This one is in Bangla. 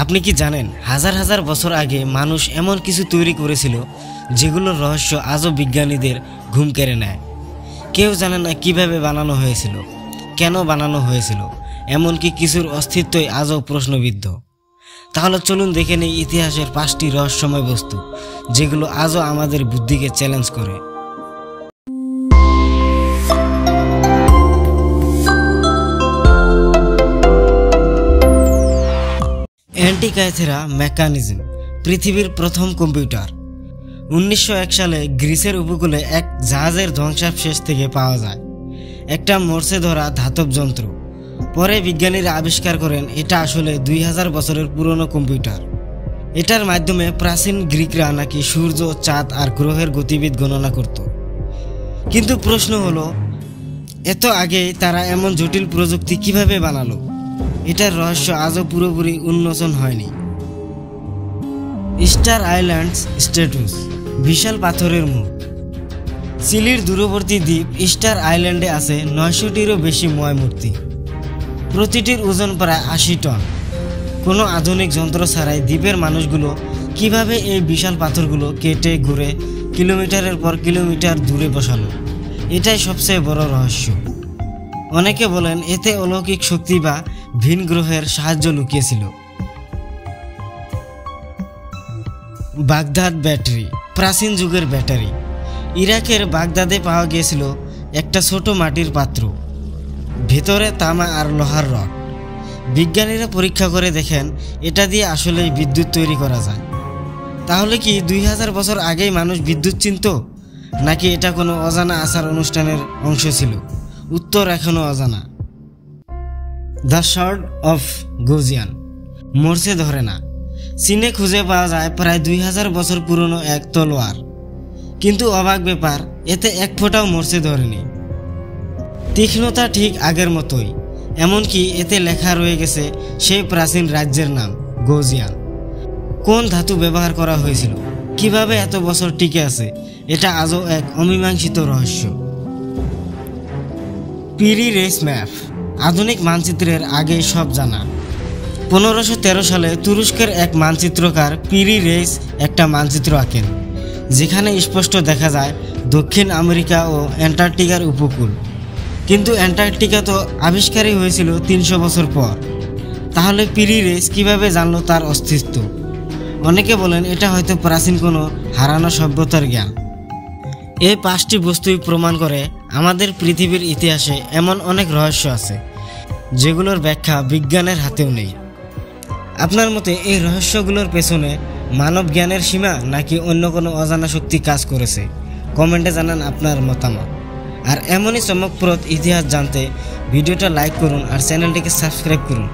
আপনি কি জানেন হাজার হাজার বছর আগে মানুষ এমন কিছু তৈরি করেছিল যেগুলোর রহস্য আজও বিজ্ঞানীদের ঘুম কেড়ে নেয়। কেউ জানে না কিভাবে বানানো হয়েছিল, কেন বানানো হয়েছিল, এমনকি কিছুর অস্তিত্বই আজও প্রশ্নবিদ্ধ। তাহলে চলুন দেখে নেই ইতিহাসের 5টি রহস্যময় বস্তু যেগুলো আজও আমাদের বুদ্ধিকে চ্যালেঞ্জ করে। অ্যান্টিকাইথেরা মেকানিজম, পৃথিবীর প্রথম কম্পিউটার। 1901 সালে গ্রিসের উপকূলে এক জাহাজের ধ্বংসাবশেষ থেকে পাওয়া যায় একটা মরচে ধরা ধাতব যন্ত্র। পরে বিজ্ঞানীরা আবিষ্কার করেন এটা আসলে 2000 বছরের পুরনো কম্পিউটার। এটার মাধ্যমে প্রাচীন গ্রিকরা নাকি সূর্য, চাঁদ আর গ্রহের গতিবিধি গণনা করত। কিন্তু প্রশ্ন হলো, এত আগে তারা এমন জটিল প্রযুক্তি কিভাবে বানালো? এটার রহস্য আজও পুরোপুরি উন্মোচন হয়নি। স্টার আইল্যান্ডস স্ট্যাটুস, বিশাল পাথরের মুখ। চিলির দূরবর্তী দ্বীপ স্টার আইল্যান্ডে আছে 900টিরও বেশি ময় মূর্তি। প্রতিটির ওজন প্রায় 80 টন। কোনো আধুনিক যন্ত্র ছাড়াই দ্বীপের মানুষগুলো কিভাবে এই বিশাল পাথরগুলো কেটে ঘুরে কিলোমিটারের পর কিলোমিটার দূরে বসালো, এটাই সবচেয়ে বড় রহস্য। অনেকে বলেন এতে অলৌকিক শক্তি বা ভিন গ্রহের সাহায্য লুকিয়েছিল। বাগদাদ ব্যাটারি, প্রাচীন যুগের ব্যাটারি। ইরাকের বাগদাদে পাওয়া গিয়েছিল একটা ছোট মাটির পাত্র, ভেতরে তামা আর লোহার রড। বিজ্ঞানীরা পরীক্ষা করে দেখেন এটা দিয়ে আসলেই বিদ্যুৎ তৈরি করা যায়। তাহলে কি 2000 বছর আগেই মানুষ বিদ্যুৎ চিনত, নাকি এটা কোনো অজানা আচার অনুষ্ঠানের অংশ ছিল? উত্তর এখনো অজানা। দ্য শর্ড অফ গোজিয়ান, মরচে ধরে না। চীনে খুঁজে পাওয়া যায় প্রায় 2000 বছর পুরনো এক তলোয়ার, কিন্তু অবাক ব্যাপার, এতে এক ফোঁটাও মরচে ধরেনি। তীক্ষ্ণতা ঠিক আগের মতোই, এমনকি এতে লেখা রয়ে গেছে সেই প্রাচীন রাজ্যের নাম, গোজিয়ান। কোন ধাতু ব্যবহার করা হয়েছিল, কিভাবে এত বছর টিকে আছে, এটা আজও এক অমীমাংসিত রহস্য। পিরি রেস ম্যাপ, আধুনিক মানচিত্রের আগেই সব জানা। 1513 সালে তুরস্কের এক মানচিত্রকার পিরি রেস একটা মানচিত্র আঁকেন, যেখানে স্পষ্ট দেখা যায় দক্ষিণ আমেরিকা ও অ্যান্টার্কটিকার উপকূল। কিন্তু অ্যান্টার্কটিকা তো আবিষ্কারই হয়েছিল 300 বছর পর। তাহলে পিরি রেস কিভাবে জানলো তার অস্তিত্ব? অনেকে বলেন এটা হয়তো প্রাচীন কোনো হারানো সভ্যতার জ্ঞান। এই 5টি বস্তুই প্রমাণ করে আমাদের পৃথিবীর ইতিহাসে এমন অনেক রহস্য আছে যেগুলোর ব্যাখ্যা বিজ্ঞানের হাতেও নেই। আপনার মতে এই রহস্যগুলোর পেছনে মানব জ্ঞানের সীমা নাকি অন্য কোনো অজানা শক্তি কাজ করেছে? কমেন্টে জানান আপনার মতামত। আর এমনই চমকপ্রদ ইতিহাস জানতে ভিডিওটা লাইক করুন আর চ্যানেলটিকে সাবস্ক্রাইব করুন।